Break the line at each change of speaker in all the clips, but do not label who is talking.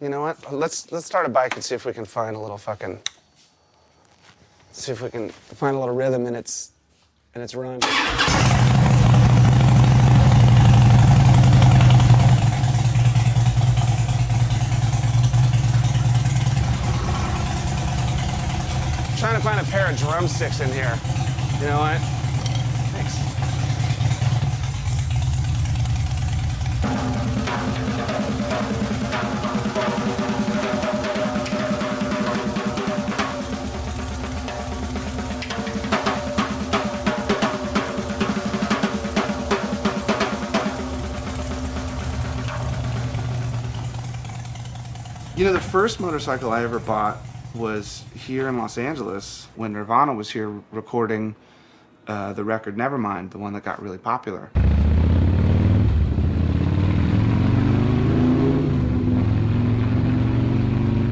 You know what? Let's start a bike and see if we can find a little fucking. See if we can find a little rhythm in its run. Trying to find a pair of drumsticks in here. You know what? Thanks. You know, the first motorcycle I ever bought was here in Los Angeles when Nirvana was here recording the record Nevermind, the one that got really popular.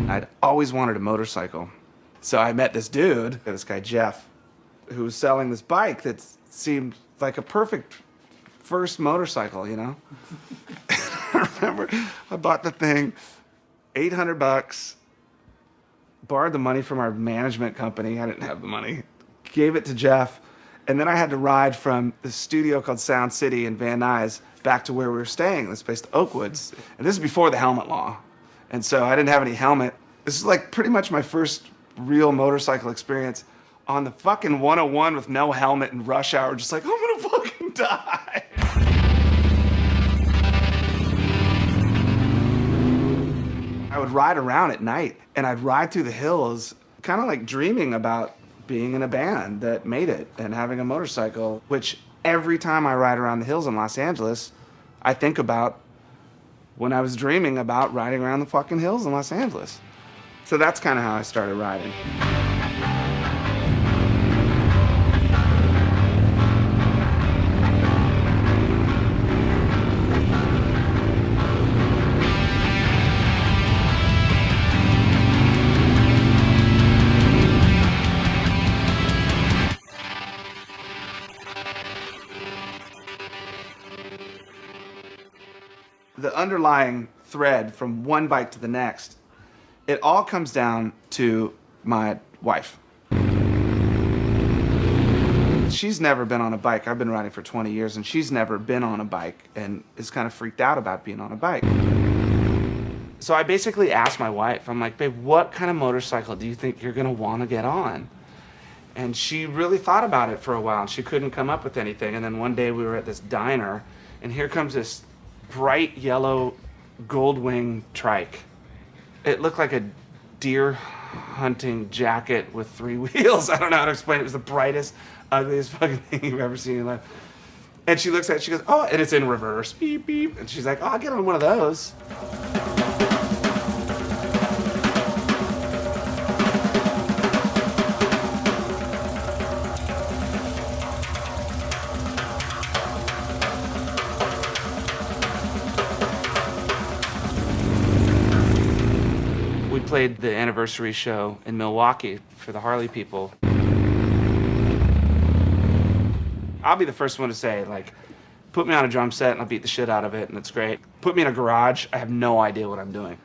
I'd always wanted a motorcycle. So I met this dude, this guy Jeff, who was selling this bike that seemed like a perfect first motorcycle, you know? I remember I bought the thing, $800, borrowed the money from our management company. I didn't have the money. Gave it to Jeff, and then I had to ride from the studio called Sound City in Van Nuys back to where we were staying, this place, the Oakwoods. And this is before the helmet law. And so I didn't have any helmet. This is like pretty much my first real motorcycle experience on the fucking 101 with no helmet and rush hour, just like, I'm gonna fucking die. I would ride around at night, and I'd ride through the hills, kind of like dreaming about being in a band that made it and having a motorcycle, which every time I ride around the hills in Los Angeles, I think about when I was dreaming about riding around the fucking hills in Los Angeles. So that's kind of how I started riding. The underlying thread from one bike to the next, it all comes down to my wife. She's never been on a bike. I've been riding for 20 years, and she's never been on a bike and is kind of freaked out about being on a bike. So I basically asked my wife, I'm like, babe, what kind of motorcycle do you think you're gonna wanna get on? And she really thought about it for a while, and she couldn't come up with anything. And then one day we were at this diner, and here comes this bright yellow Goldwing trike. It looked like a deer hunting jacket with 3 wheels. I don't know how to explain it. It was the brightest, ugliest fucking thing you've ever seen in your life. And she looks at it, she goes, oh, and it's in reverse, beep, beep. And she's like, oh, I'll get on one of those. Played the anniversary show in Milwaukee for the Harley people. I'll be the first one to say, like, put me on a drum set and I'll beat the shit out of it and it's great. Put me in a garage, I have no idea what I'm doing.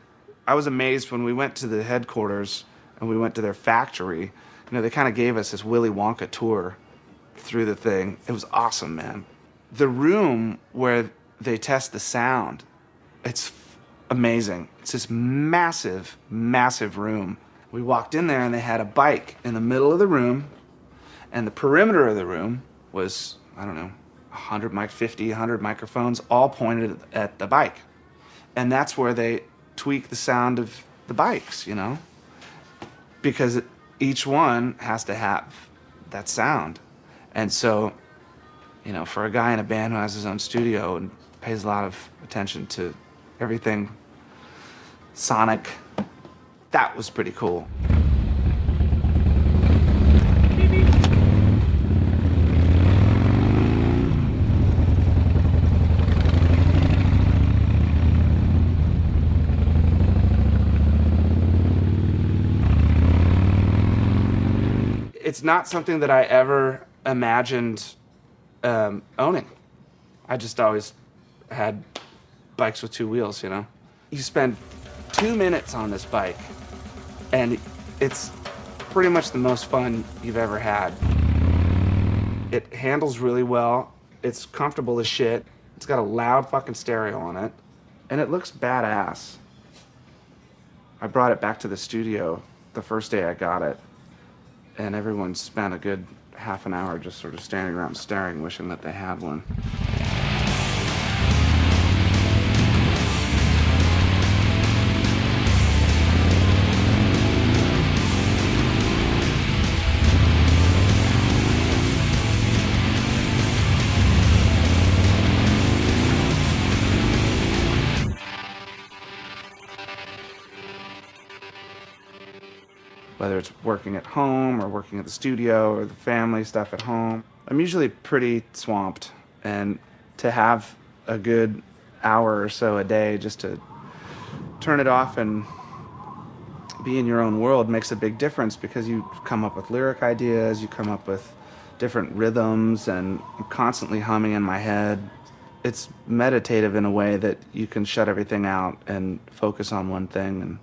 I was amazed when we went to the headquarters and we went to their factory. You know, they kind of gave us this Willy Wonka tour through the thing. It was awesome, man. The room where they test the sound, it's amazing. It's this massive, massive room. We walked in there and they had a bike in the middle of the room, and the perimeter of the room was, I don't know, 100 microphones all pointed at the bike. And that's where they tweak the sound of the bikes, you know? Because each one has to have that sound. And so, you know, for a guy in a band who has his own studio and pays a lot of attention to everything sonic, that was pretty cool. It's not something that I ever imagined owning. I just always had bikes with 2 wheels, you know? You spend 2 minutes on this bike, and it's pretty much the most fun you've ever had. It handles really well. It's comfortable as shit. It's got a loud fucking stereo on it, and it looks badass. I brought it back to the studio the first day I got it, and everyone spent a good half an hour just sort of standing around staring, wishing that they had one. Whether it's working at home or working at the studio or the family stuff at home, I'm usually pretty swamped, and to have a good hour or so a day just to turn it off and be in your own world makes a big difference, because you come up with lyric ideas, you come up with different rhythms, and I'm constantly humming in my head. It's meditative in a way that you can shut everything out and focus on one thing.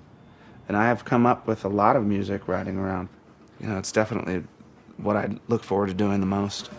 And I have come up with a lot of music riding around. You know, it's definitely what I look forward to doing the most.